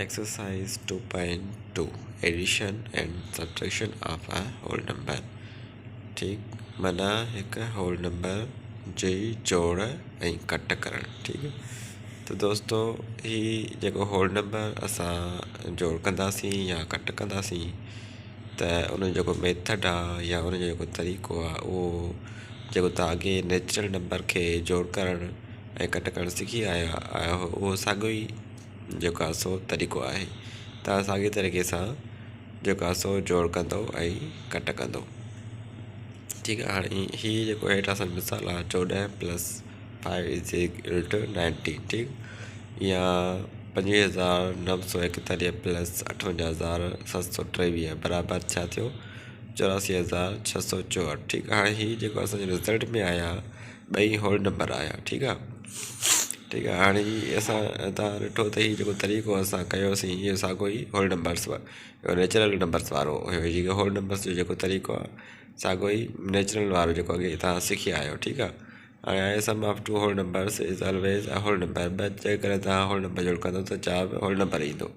Exercise 2.2 Addition and subtraction of a whole number। ठीक माना एक होल नंबर जी जोड़ ऐं कट करण। ठीक है, तो दोस्तों ही जेको होल नंबर असां जोड़ कंदासीं या कट कंदासीं त उन जो मेथड आहे या उन जो जेको तरीक़ो आहे उहो जेको तव्हां अॻे नेचुरल नंबर खे जोड़ करण ऐं कट करणु सिखी आया हो उहो साॻियो ई जेको आहे सो तरीक़ो आहे। तव्हां साॻे तरीक़े सां जेको आहे सो जोड़ कंदो ऐं कट कंदो। ठीकु आहे, हाणे हीअ जेको हेठि असांजो मिसाल आहे 14 + 5 = 19। ठीकु, या 25,941 + 58,723 बराबरि छा थियो 84,664। ठीकु आहे, हाणे हीअ जेको असांजे रिज़ल्ट में आया ॿई होल नंबर आया। ठीकु आहे, ठीकु आहे, हाणे हीअ असां तव्हां ॾिठो त हीअ जेको तरीक़ो असां कयोसीं इहो साॻियो ई होल नंबर्स नेचुरल नंबर्स वारो हुयो। जेको होल नंबर्स जो जेको तरीक़ो आहे साॻियो ई नेचुरल वारो जेको अॻे तव्हां सिखी आहियो। ठीकु आहे, हाणे आहे sum of two whole numbers is always a whole number. But जेकॾहिं तव्हां होल नंबर जोड़ कंदो त 4 होल नंबर ईंदो।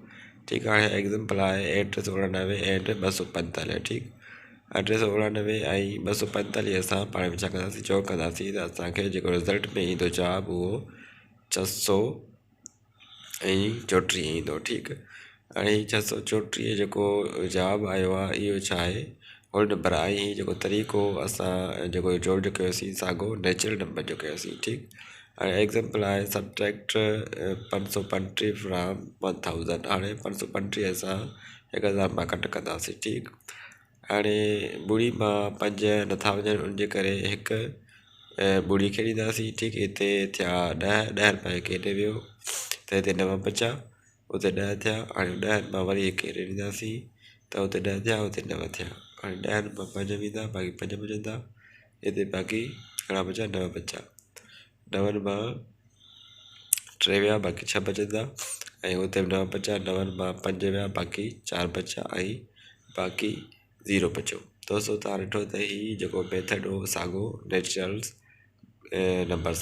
ठीकु आहे, हाणे एग्ज़ाम्पल आहे 899 ऐं 245। ठीकु, 899 ऐं 245 असां पाण में छा कंदासीं जोड़ कंदासीं त असांखे जेको रिज़ल्ट में ईंदो जवाबु उहो 634 ईंदो। ठीकु, हाणे 634 जेको जवाबु आयो आहे इहो छा आहे होल नंबर आहे। ऐं जेको तरीक़ो असां जेको जोड़ जो कयोसीं साॻियो नेचुरल नंबर जो कयोसीं। ठीकु, हाणे एग्ज़ाम्पल आहे सबट्रैक्ट 535 फ्रॉम 1000। हाणे 535 असां 1000 मां कट कंदासीं। ठीकु, हाणे ॿुड़ी मां 5 नथा वञनि उनजे करे हिकु ॿुड़ी खे ॾींदासीं। ठीकु, हिते थिया 10 रुपया केॾे वियो त हिते 9 बचा, उते 10 थिया। हाणे 10 मां वरी हिकु हेॾे ॾींदासीं त उते 10 थिया, उते 9 थिया। हाणे 10 मां 5 वेंदा, बाक़ी 5 बचंदा, हिते बाक़ी घणा बचा 9 बचा। 9 मां 3 विया, बाक़ी 6 बचंदा, ऐं हुते 9 बचा। 9 मां 5 विया, बाक़ी 4 बचा ऐं बाक़ी 0 बचो। दोस्तों तव्हां ॾिठो त हीअ जेको मेथड हो साॻियो नेचुरल नंबर्स वारो।